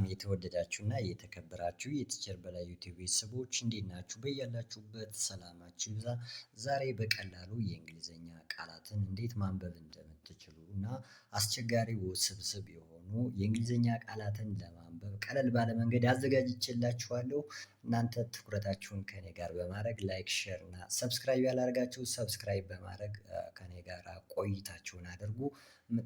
የተወደዳችሁና የተከበራችሁ የቲቸር በላይ ዩቲዩብ ቤተሰቦች እንዴት ናችሁ? በያላችሁበት ሰላማችሁ ይብዛ። ዛሬ በቀላሉ የእንግሊዝኛ ቃላትን እንዴት ማንበብ እንደምትችሉ እና አስቸጋሪ ውስብስብ የሆኑ የእንግሊዝኛ ቃላትን ለማንበብ ቀለል ባለ መንገድ አዘጋጅቼላችኋለሁ። እናንተ ትኩረታችሁን ከኔ ጋር በማድረግ ላይክ፣ ሼር እና ሰብስክራይብ ያላደረጋችሁ ሰብስክራይብ በማድረግ ከኔ ጋር ቆይታችሁን አድርጉ።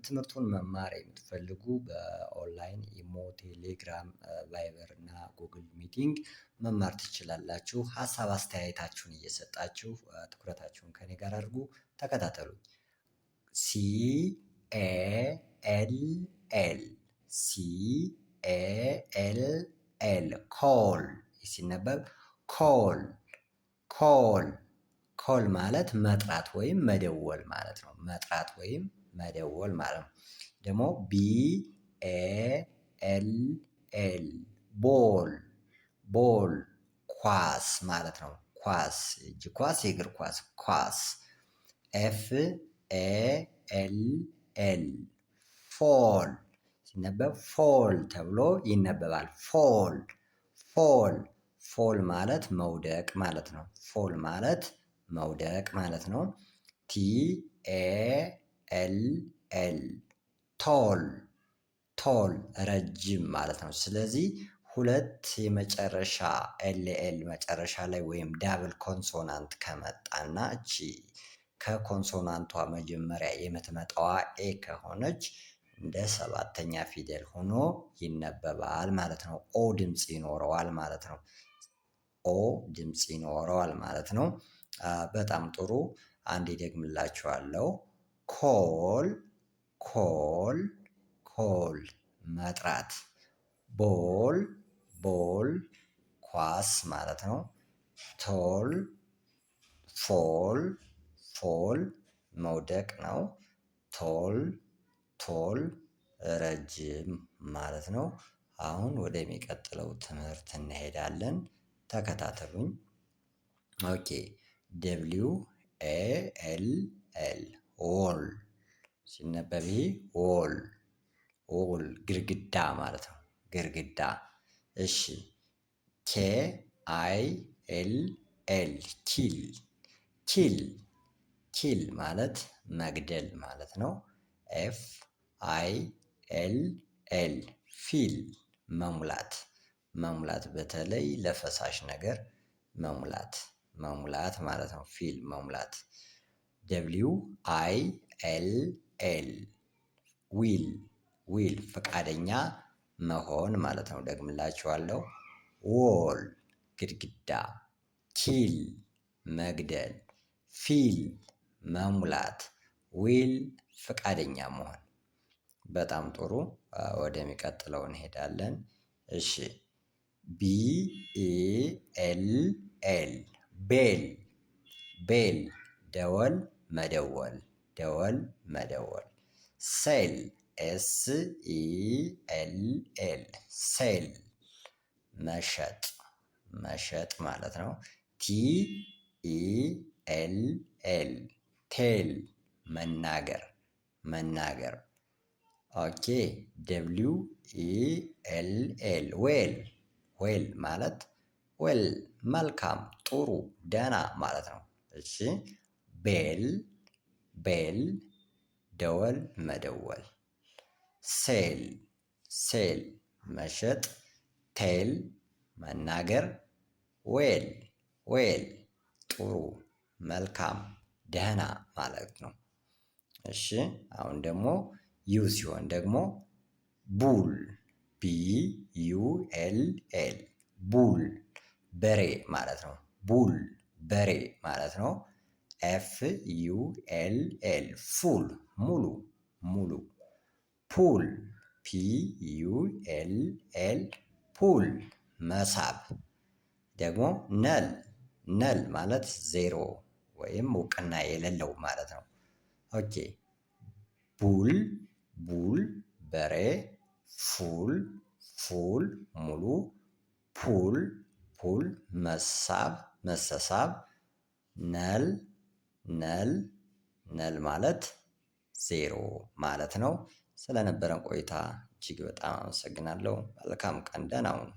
ትምህርቱን መማር የምትፈልጉ በኦንላይን ኢሞ፣ ቴሌግራም፣ ቫይበር እና ጉግል ሚቲንግ መማር ትችላላችሁ። ሀሳብ አስተያየታችሁን እየሰጣችሁ ትኩረታችሁን ከኔ ጋር አድርጉ። ተከታተሉኝ። CALL CALL ኮል ሲነበብ ኮል ኮል ኮል ማለት መጥራት ወይም መደወል ማለት ነው። መጥራት ወይም መደወል ማለት ነው። ደግሞ BALL ቦል ቦል ኳስ ማለት ነው። ኳስ እጅ ኳስ የእግር ኳስ ኳስ። FALL ፎል ሲነበብ ፎል ተብሎ ይነበባል። ፎል ፎል ፎል ማለት መውደቅ ማለት ነው። ፎል ማለት መውደቅ ማለት ነው። TALL ቶል ቶል ረጅም ማለት ነው። ስለዚህ ሁለት የመጨረሻ ኤልኤል መጨረሻ ላይ ወይም ዳብል ኮንሶናንት ከመጣና እቺ ከኮንሶናንቷ መጀመሪያ የምትመጣዋ ኤ ከሆነች እንደ ሰባተኛ ፊደል ሆኖ ይነበባል ማለት ነው። ኦ ድምፅ ይኖረዋል ማለት ነው። ኦ ድምፅ ይኖረዋል ማለት ነው። በጣም ጥሩ። አንዴ ደግምላችኋለሁ። ኮል ኮል ኮል መጥራት። ቦል ቦል ኳስ ማለት ነው። ቶል ፎል ፎል መውደቅ ነው። ቶል ቶል ረጅም ማለት ነው። አሁን ወደሚቀጥለው ትምህርት እንሄዳለን። ተከታተሉኝ። ኦኬ WALL ዎል ሲነበብ ዎል ዎል ግድግዳ ማለት ነው። ግድግዳ። እሺ KILL ኪል ኪል ኪል ማለት መግደል ማለት ነው። FILL ፊል መሙላት መሙላት በተለይ ለፈሳሽ ነገር መሙላት መሙላት ማለት ነው። ፊል መሙላት። WILL ዊል ዊል ፈቃደኛ መሆን ማለት ነው። ደግምላችኋለሁ። ዎል ግድግዳ፣ ኪል መግደል፣ ፊል መሙላት፣ ዊል ፈቃደኛ መሆን። በጣም ጥሩ። ወደሚቀጥለው እንሄዳለን። እሺ BELL ቤል ቤል ደወል መደወል ደወል መደወል። ሴል SELL ሴል መሸጥ መሸጥ ማለት ነው። TELL ቴል መናገር መናገር። ኦኬ WELL ዌል ዌል ማለት ዌል መልካም፣ ጥሩ፣ ደህና ማለት ነው። እሺ ቤል ቤል ደወል መደወል። ሴል ሴል መሸጥ፣ ቴል መናገር፣ ዌል ዌል ጥሩ፣ መልካም፣ ደህና ማለት ነው። እሺ አሁን ደግሞ ዩ ሲሆን ደግሞ ቡል BULL ቡል በሬ ማለት ነው። ቡል በሬ ማለት ነው። FULL ፉል ሙሉ ሙሉ። ፑል PULL ፑል መሳብ። ደግሞ ነል ነል ማለት ዜሮ ወይም እውቅና የሌለው ማለት ነው። ኦኬ ቡል ቡል በሬ፣ ፉል ፉል ሙሉ፣ ፑል ፑል መሳብ መሰሳብ፣ ነል ነል ነል ማለት ዜሮ ማለት ነው። ስለነበረን ቆይታ እጅግ በጣም አመሰግናለሁ። መልካም ቀን፣ ደህና ሁኑ።